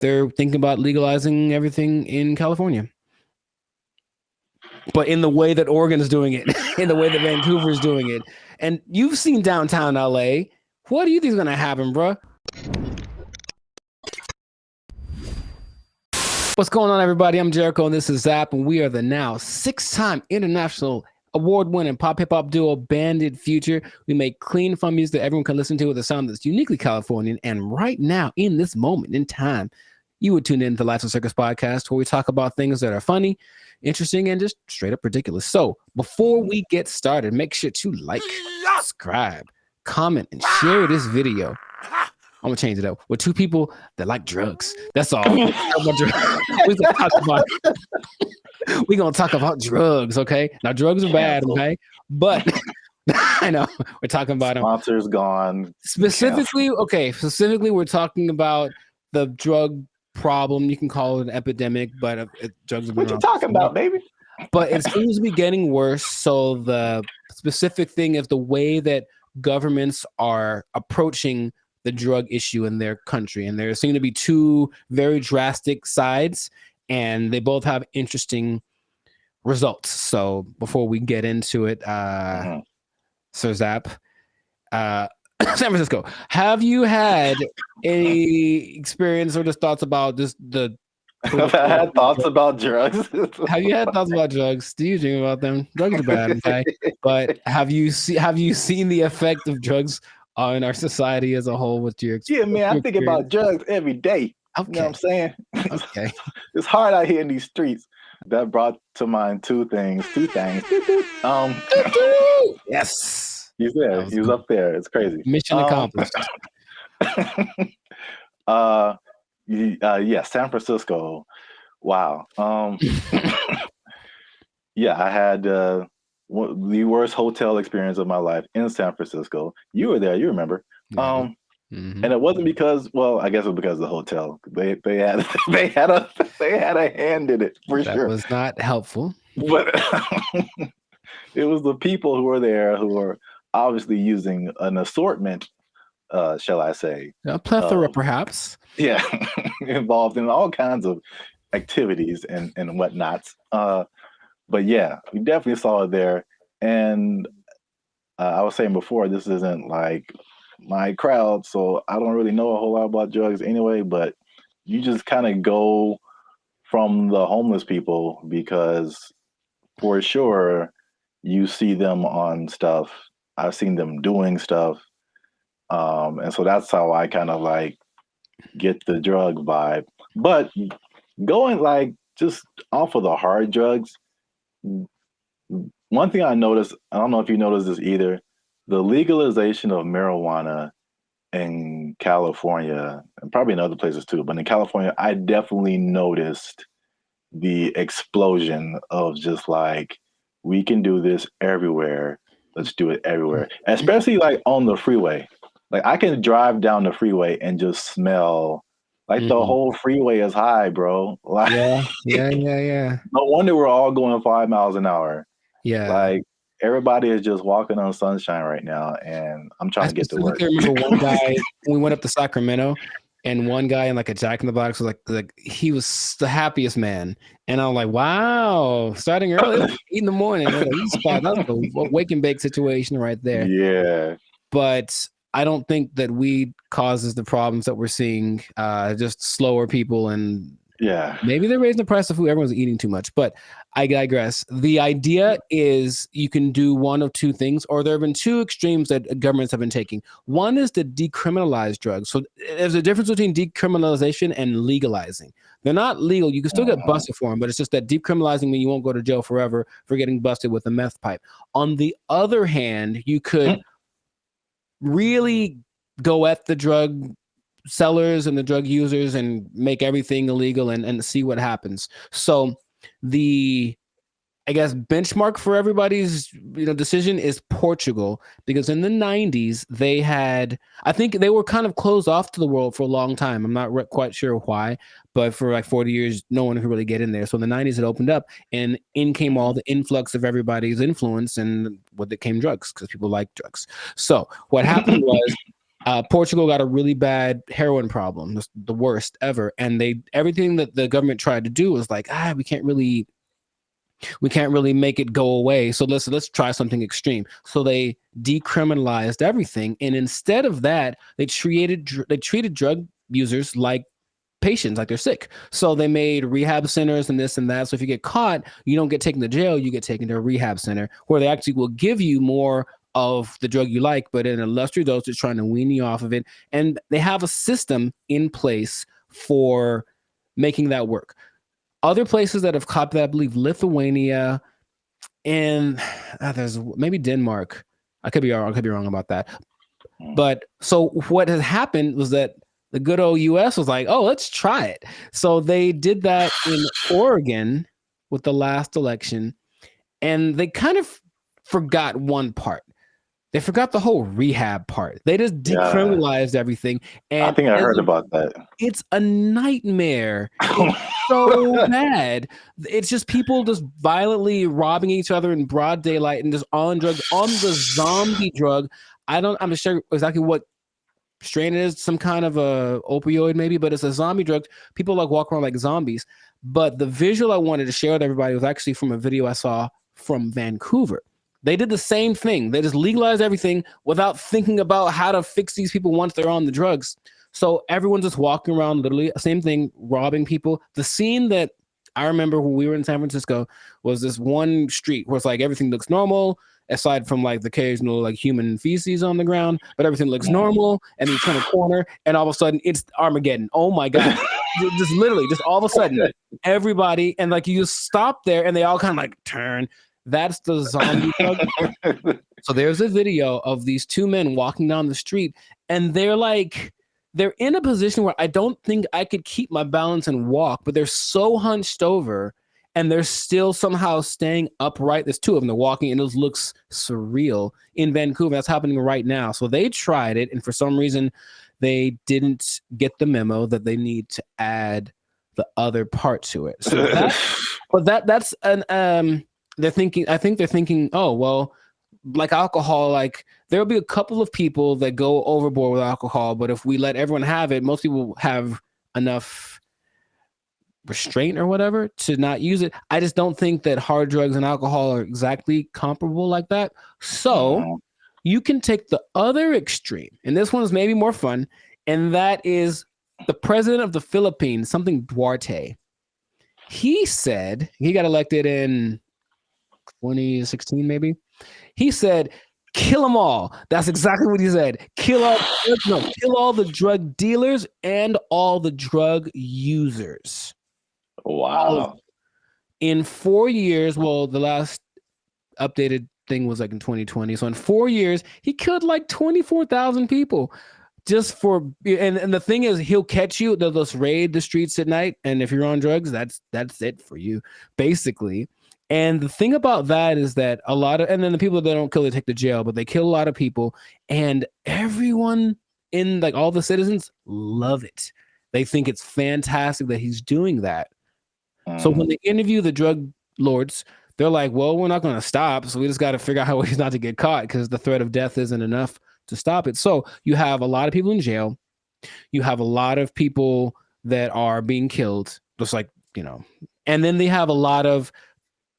they're thinking about legalizing everything in California. But in the way that Oregon is doing it, in the way that Vancouver is doing it. And you've seen downtown LA. What do you think is going to happen, bro? What's going on, everybody? I'm Jericho, and this is Zap, and we are the now 6-time international award-winning pop hip-hop duo Banded Future. We make clean, fun music that everyone can listen to with a sound that's uniquely Californian. And right now, in this moment in time, you would tune in to the Life of Circus podcast, where we talk about things that are funny, interesting, and just straight up ridiculous. So before we get started, make sure to like, subscribe, comment, and share this video. I'm gonna change it up with two people that like drugs. That's all. We're gonna talk about drugs, okay? Now drugs are bad, okay? But I know we're talking about them. Sponsors gone. Specifically, we're talking about the drug problem. You can call it an epidemic, but drugs. What you talking about, baby? But it seems to be getting worse. So the specific thing is the way that governments are approaching the drug issue in their country, and there seem to be two very drastic sides, and they both have interesting results. So before we get into it, Sir Zap, San Francisco, have you had any experience or just thoughts about just the? I've had thoughts about drugs. Have you had thoughts about drugs? Do you dream about them? Drugs are bad, okay? But have you seen the effect of drugs in our society as a whole? With your man, I think about drugs every day. Okay. You know what I'm saying? Okay. It's hard out here in these streets. That brought to mind two things. Yes. He's there. He was up there. It's crazy. Mission accomplished. Yeah, San Francisco. Wow. Yeah, I had the worst hotel experience of my life in San Francisco. You were there, you remember. And it wasn't because, well, I guess it was because of the hotel. They had a hand in it for sure. That was not helpful. But it was the people who were there who were obviously using an assortment, shall I say. A plethora, perhaps. Yeah, involved in all kinds of activities and whatnots. But yeah, we definitely saw it there. And I was saying before, this isn't like my crowd, so I don't really know a whole lot about drugs anyway, but you just kind of go from the homeless people because for sure you see them on stuff. I've seen them doing stuff. And so that's how I kind of like get the drug vibe. But going like just off of the hard drugs, one thing I noticed, I don't know if you noticed this either, the legalization of marijuana in California, and probably in other places too, but in California, I definitely noticed the explosion of just like, we can do this everywhere. Let's do it everywhere. Especially like on the freeway. Like I can drive down the freeway and just smell like the whole freeway is high, bro. Like, yeah. No wonder we're all going 5 miles an hour. Yeah. Like everybody is just walking on sunshine right now, and I'm trying to get to work. I remember one guy, we went up to Sacramento, and one guy in like a Jack in the Box was like he was the happiest man. And I'm like, wow, starting early, 8 in the morning. That's a wake and bake situation right there. Yeah. But I don't think that weed causes the problems that we're seeing, just slower people, and maybe they're raising the price of food. Everyone's eating too much, but I digress. The idea is you can do one of two things, or there have been two extremes that governments have been taking. One is to decriminalize drugs. So there's a difference between decriminalization and legalizing. They're not legal. You can still get busted for them, but it's just that decriminalizing means you won't go to jail forever for getting busted with a meth pipe. On the other hand, you could really go at the drug sellers and the drug users and make everything illegal and see what happens. So the, I guess, benchmark for everybody's decision is Portugal, because in the 90s they had, I think they were kind of closed off to the world for a long time. I'm not quite sure why, but for like 40 years no one could really get in there. So in the 90s it opened up, and in came all the influx of everybody's influence, and with it came drugs, because people like drugs. So what happened was Portugal got a really bad heroin problem, the worst ever, and everything that the government tried to do was like, we can't really make it go away. So let's try something extreme. So they decriminalized everything, and instead of that, they treated drug users like patients, like they're sick. So they made rehab centers and this and that. So if you get caught, you don't get taken to jail, you get taken to a rehab center where they actually will give you more of the drug you like, but in a lesser dose, it's trying to wean you off of it. And they have a system in place for making that work. Other places that have copied that, I believe Lithuania and there's maybe Denmark. I could be wrong about that. But so what has happened was that the good old US was like, oh, let's try it. So they did that in Oregon with the last election, and they kind of forgot one part. They forgot the whole rehab part. They just decriminalized everything. And I think I heard about that. It's a nightmare. It's so bad. It's just people just violently robbing each other in broad daylight and just on drugs, on the zombie drug. I'm not sure exactly what strain it is, some kind of a opioid maybe, but it's a zombie drug. People like walk around like zombies. But the visual I wanted to share with everybody was actually from a video I saw from Vancouver. They did the same thing. They just legalized everything without thinking about how to fix these people once they're on the drugs. So everyone's just walking around, literally, same thing, robbing people. The scene that I remember when we were in San Francisco was this one street where it's like everything looks normal, aside from like the occasional like human feces on the ground, but everything looks normal. And you turn a corner, and all of a sudden it's Armageddon. Oh my God. Just literally, just all of a sudden, everybody, and like you just stop there and they all kind of like turn. That's the zombie drug. So there's a video of these two men walking down the street, and they're in a position where I don't think I could keep my balance and walk, but they're so hunched over and they're still somehow staying upright. There's two of them. They're walking, and it looks surreal in Vancouver. That's happening right now. So they tried it, and for some reason, they didn't get the memo that they need to add the other part to it. So that's an I think they're thinking, oh, well, like alcohol, like there'll be a couple of people that go overboard with alcohol, but if we let everyone have it, most people have enough restraint or whatever to not use it. I just don't think that hard drugs and alcohol are exactly comparable like that. So you can take the other extreme, and this one is maybe more fun, and that is the president of the Philippines, something Duarte. He said, he got elected in 2016 maybe. He said, kill them all. That's exactly what he said. Kill all the drug dealers and all the drug users. Wow. In 4 years, well, the last updated thing was like in 2020. So in 4 years, he killed like 24,000 people. Just for and the thing is, he'll catch you. They'll just raid the streets at night, and if you're on drugs, that's it for you, basically. And the thing about that is that and then the people that don't kill, they take to jail, but they kill a lot of people, and everyone in like all the citizens love it. They think it's fantastic that he's doing that. So when they interview the drug lords, they're like, well, we're not going to stop. So we just got to figure out how he's not to get caught, because the threat of death isn't enough to stop it. So you have a lot of people in jail. You have a lot of people that are being killed, just like, and then they have a lot of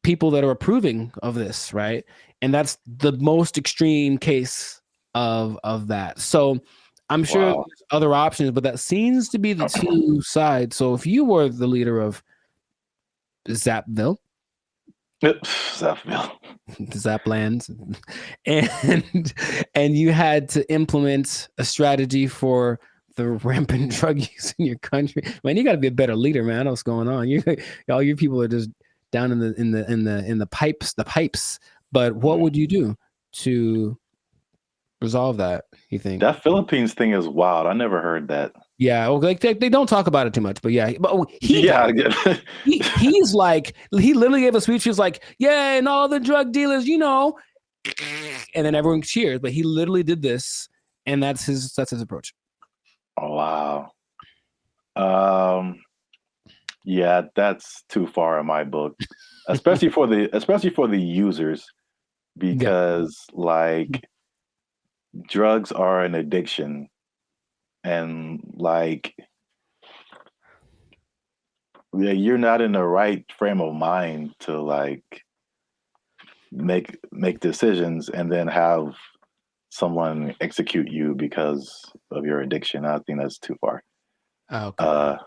people that are approving of this, right? And that's the most extreme case of that. So I'm sure there's other options, but that seems to be the two sides. So if you were the leader of Zapville, Zaplands, and you had to implement a strategy for the rampant drug use in your country, man, you got to be a better leader, man. I know what's going on. All your people are just down in the pipes. But what would you do to resolve that, you think? That Philippines thing is wild. I never heard that. Yeah, well, like they don't talk about it too much, but yeah, he's like, he literally gave a speech. He was like, yeah, and all the drug dealers, and then everyone cheers. But he literally did this, and that's his approach. Oh, wow. Yeah, that's too far in my book, especially for the users, because like drugs are an addiction, and like, yeah, you're not in the right frame of mind to like make decisions and then have someone execute you because of your addiction. I think that's too far. Okay.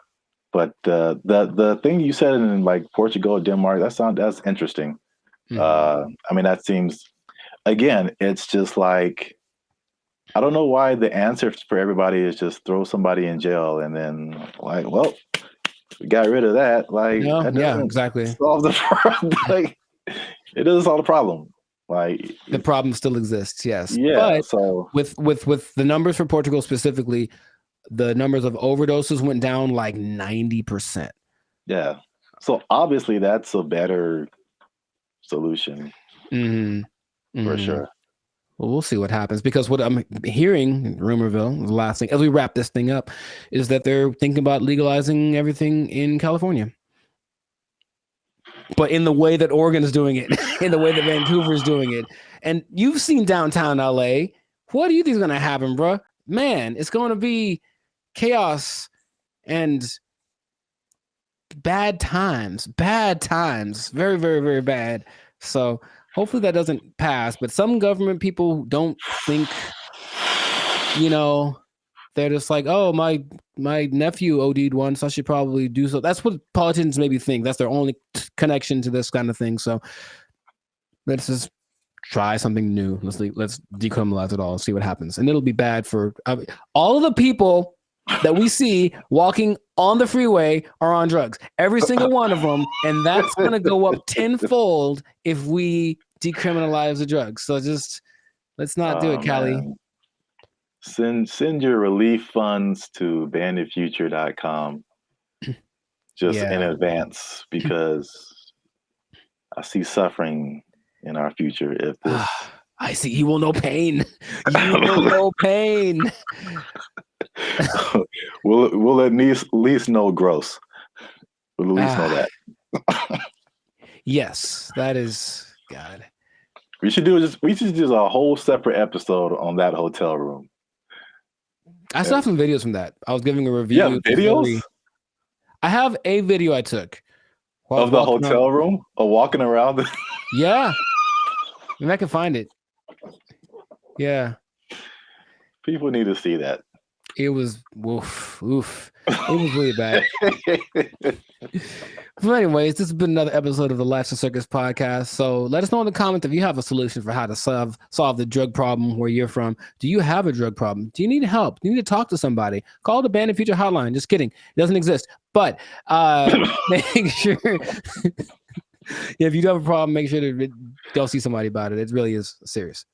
But the thing you said in like Portugal, Denmark, that's interesting. Mm-hmm. I mean, that seems, again, it's just like, I don't know why the answer for everybody is just throw somebody in jail and then like, well, we got rid of that. Like, No, that yeah, doesn't exactly. solve the problem. Like, it doesn't solve the problem. Like, The problem still exists, yes. yeah. But So with the numbers for Portugal specifically, the numbers of overdoses went down like 90%. yeah. So obviously that's a better solution for sure. Well, we'll see what happens, because what I'm hearing in Rumorville, the last thing, as we wrap this thing up, is that they're thinking about legalizing everything in California. But in the way that Oregon is doing it, in the way that Vancouver is doing it. And you've seen downtown LA. What do you think is going to happen, bro? Man, it's going to be chaos and bad times, very, very, very bad. So hopefully that doesn't pass. But some government people don't think, they're just like, oh, my nephew OD'd once, I should probably do so. That's what politicians maybe think. That's their only connection to this kind of thing. So let's just try something new. Let's decriminalize it all, see what happens. And it'll be bad for all of the people that we see walking on the freeway are on drugs. Every single one of them. And that's going to go up tenfold if we decriminalize the drugs. So just let's not do it, Callie. Man. Send your relief funds to banditfuture.com just in advance, because I see suffering in our future if this. I see. You will know pain. You will know pain. we'll at least know gross. We'll at least know that. Yes, that is God. We should do a whole separate episode on that hotel room. I still have some videos from that. I was giving a review. Yeah, videos? I have a video I took of the hotel room, or walking around. Yeah, maybe I can find it. Yeah, people need to see that. It was oof. It was really bad. But anyways, this has been another episode of the Lifestyle Circus podcast. So let us know in the comments if you have a solution for how to solve the drug problem where you're from. Do you have a drug problem? Do you need help? Do you need to talk to somebody? Call the Bandit Future hotline. Just kidding. It doesn't exist. But make sure if you do have a problem, make sure to go see somebody about it. It really is serious.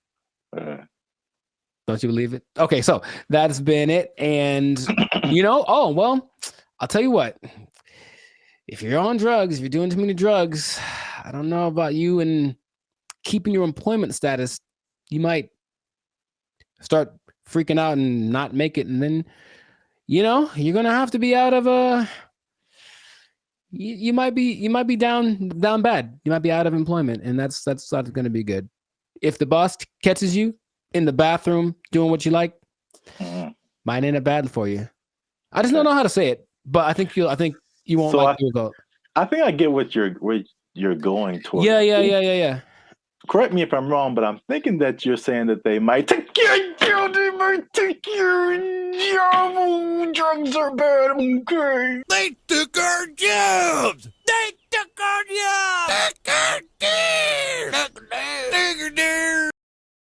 Don't you believe it? Okay, so that's been it. And oh well, I'll tell you what. If you're on drugs, if you're doing too many drugs, I don't know about you and keeping your employment status, you might start freaking out and not make it. And then, you're going to have to be out of you might be down bad. You might be out of employment, and that's not going to be good. If the boss catches you in the bathroom doing what you like, might end up bad for you. I just don't know how to say it, but I think you won't like the result. I think I get what you're going towards. Yeah. Correct me if I'm wrong, but I'm thinking that you're saying that they might take your job. Drugs are bad. Okay. They took our jobs.